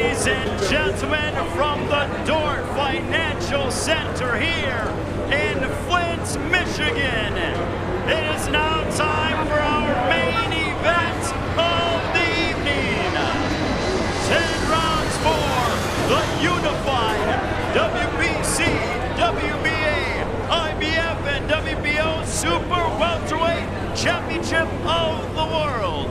Ladies and gentlemen, from the Dort Financial Center here in Flint, Michigan, it is now time for our main event of the evening. 10 rounds for the unified WBC, WBA, IBF, and WBO Super Welterweight Championship of the World.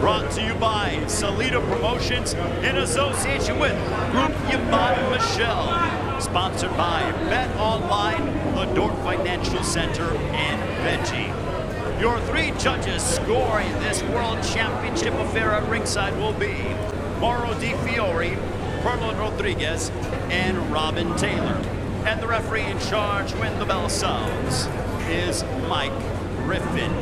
Brought to you by Salida Promotions in association with Group Yvonne Michelle. Sponsored by Bet Online, the Dort Financial Center, and Veggie. Your 3 judges scoring this World Championship affair at ringside will be Mauro Di Fiore, Perlon Rodriguez, and Robin Taylor. And the referee in charge when the bell sounds is Mike Griffin.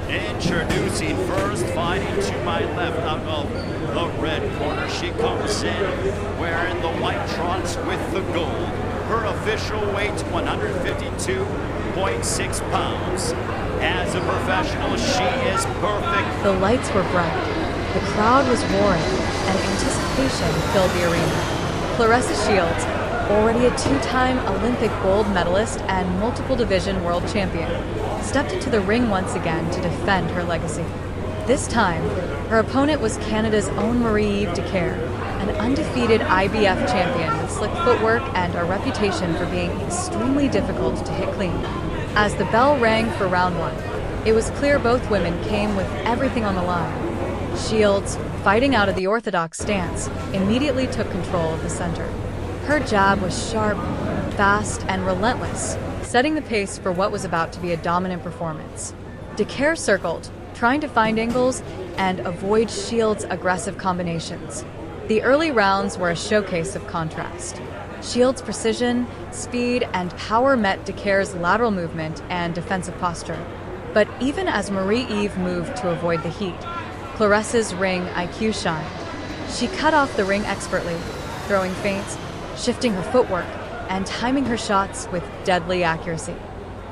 Introducing first, fighting to my left out of the red corner. She comes in wearing the white trunks with the gold. Her official weight, 152.6 pounds. As a professional, she is perfect. The lights were bright, the crowd was roaring, and anticipation filled the arena. Claressa Shields, already a 2-time Olympic gold medalist and multiple division world champion, stepped into the ring once again to defend her legacy. This time, her opponent was Canada's own Marie-Eve Dicaire, an undefeated IBF champion with slick footwork and a reputation for being extremely difficult to hit clean. As the bell rang for round 1, it was clear both women came with everything on the line. Shields, fighting out of the orthodox stance, immediately took control of the center. Her jab was sharp, fast, and relentless, setting the pace for what was about to be a dominant performance. Dicaire circled, trying to find angles and avoid Shields' aggressive combinations. The early rounds were a showcase of contrast. Shields' precision, speed, and power met Dicaire's lateral movement and defensive posture. But even as Marie-Eve moved to avoid the heat, Claressa's ring IQ shined. She cut off the ring expertly, throwing feints, shifting her footwork, and timing her shots with deadly accuracy.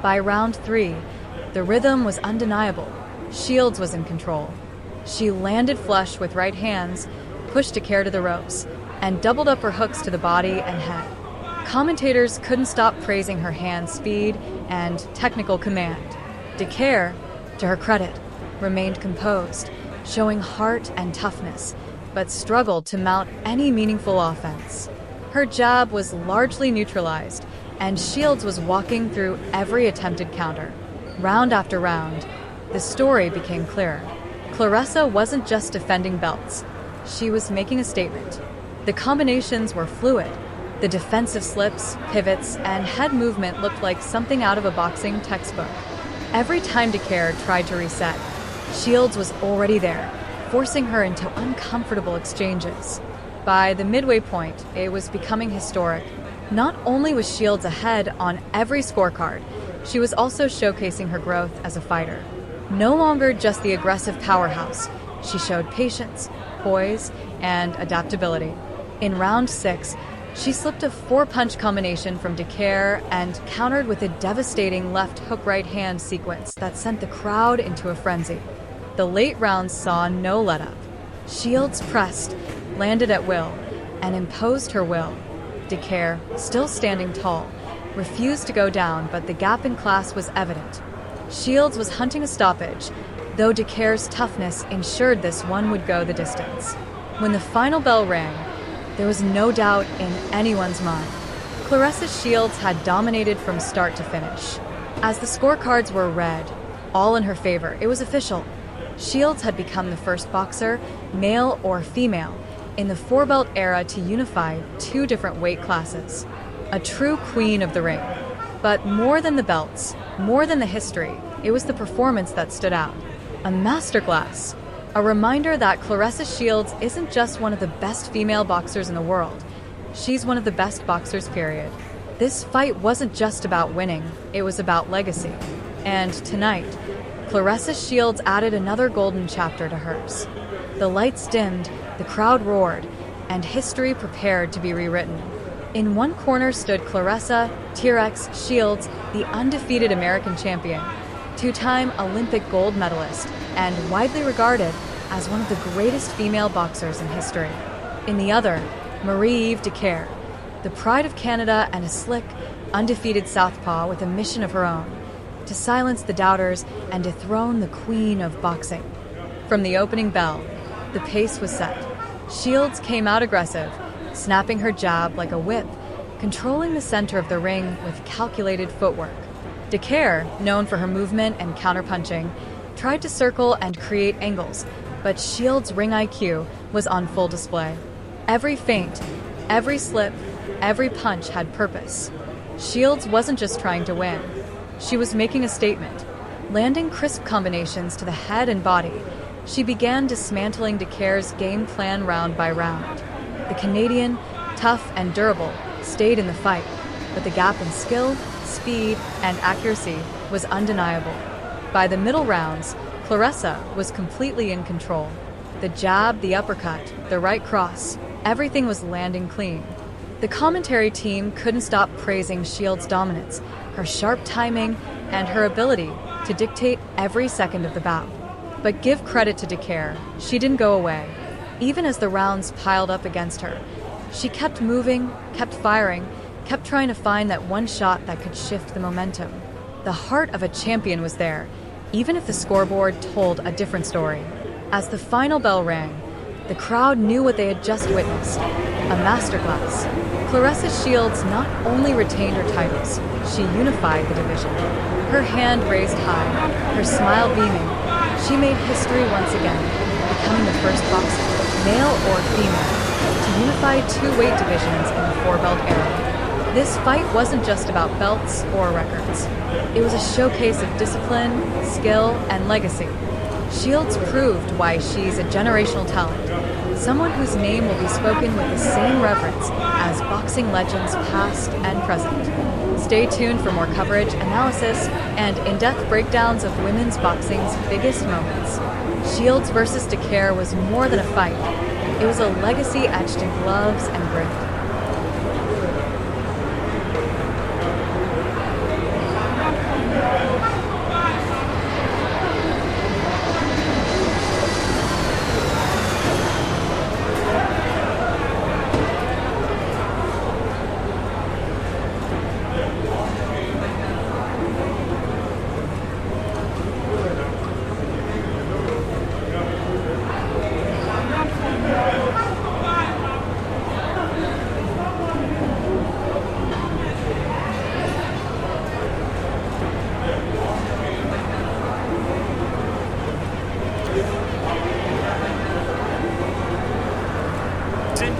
By round 3, the rhythm was undeniable. Shields was in control. She landed flush with right hands, pushed Dicaire to the ropes, and doubled up her hooks to the body and head. Commentators couldn't stop praising her hand speed and technical command. Dicaire, to her credit, remained composed, showing heart and toughness, but struggled to mount any meaningful offense. Her jab was largely neutralized, and Shields was walking through every attempted counter. Round after round, the story became clearer. Claressa wasn't just defending belts. She was making a statement. The combinations were fluid. The defensive slips, pivots, and head movement looked like something out of a boxing textbook. Every time Dicaire tried to reset, Shields was already there, forcing her into uncomfortable exchanges. By the midway point, it was becoming historic. Not only was Shields ahead on every scorecard, she was also showcasing her growth as a fighter. No longer just the aggressive powerhouse, she showed patience, poise, and adaptability. In round 6, she slipped a 4-punch combination from Dicaire and countered with a devastating left hook-right hand sequence that sent the crowd into a frenzy. The late rounds saw no letup. Shields pressed, landed at will, and imposed her will. Dicaire, still standing tall, refused to go down, but the gap in class was evident. Shields was hunting a stoppage, though Dicaire's toughness ensured this one would go the distance. When the final bell rang, there was no doubt in anyone's mind. Claressa Shields had dominated from start to finish. As the scorecards were read, all in her favor, it was official. Shields had become the first boxer, male or female, in the 4-belt era to unify 2 different weight classes. A true queen of the ring. But more than the belts, more than the history, it was the performance that stood out. A masterclass. A reminder that Claressa Shields isn't just one of the best female boxers in the world. She's one of the best boxers, period. This fight wasn't just about winning, it was about legacy. And tonight, Claressa Shields added another golden chapter to hers. The lights dimmed, the crowd roared, and history prepared to be rewritten. In one corner stood Claressa T-Rex Shields, the undefeated American champion, 2-time Olympic gold medalist, and widely regarded as one of the greatest female boxers in history. In the other, Marie-Eve Dicaire, the pride of Canada and a slick, undefeated southpaw with a mission of her own, to silence the doubters and dethrone the queen of boxing. From the opening bell, the pace was set. Shields came out aggressive, snapping her jab like a whip, controlling the center of the ring with calculated footwork. Dicaire, known for her movement and counterpunching, tried to circle and create angles, but Shields' ring IQ was on full display. Every feint, every slip, every punch had purpose. Shields wasn't just trying to win. She was making a statement. Landing crisp combinations to the head and body, she began dismantling Dicaire's game plan round by round. The Canadian, tough and durable, stayed in the fight, but the gap in skill, speed, and accuracy was undeniable. By the middle rounds, Claressa was completely in control. The jab, the uppercut, the right cross, everything was landing clean. The commentary team couldn't stop praising Shields' dominance, her sharp timing, and her ability to dictate every second of the bout. But give credit to Dicaire, she didn't go away. Even as the rounds piled up against her, she kept moving, kept firing, kept trying to find that one shot that could shift the momentum. The heart of a champion was there, even if the scoreboard told a different story. As the final bell rang, the crowd knew what they had just witnessed, a masterclass. Claressa Shields not only retained her titles, she unified the division. Her hand raised high, her smile beaming, she made history once again, becoming the first boxer, male or female, to unify two weight divisions in the four-belt era. This fight wasn't just about belts or records. It was a showcase of discipline, skill, and legacy. Shields proved why she's a generational talent, someone whose name will be spoken with the same reverence as boxing legends past and present. Stay tuned for more coverage, analysis, and in-depth breakdowns of women's boxing's biggest moments. Shields versus Dicaire was more than a fight. It was a legacy etched in gloves and grit.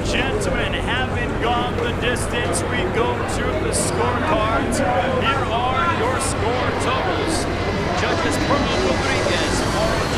Gentlemen, having gone the distance, we go to the scorecards. Here are your score totals. Judges Pearl Rodriguez, ROG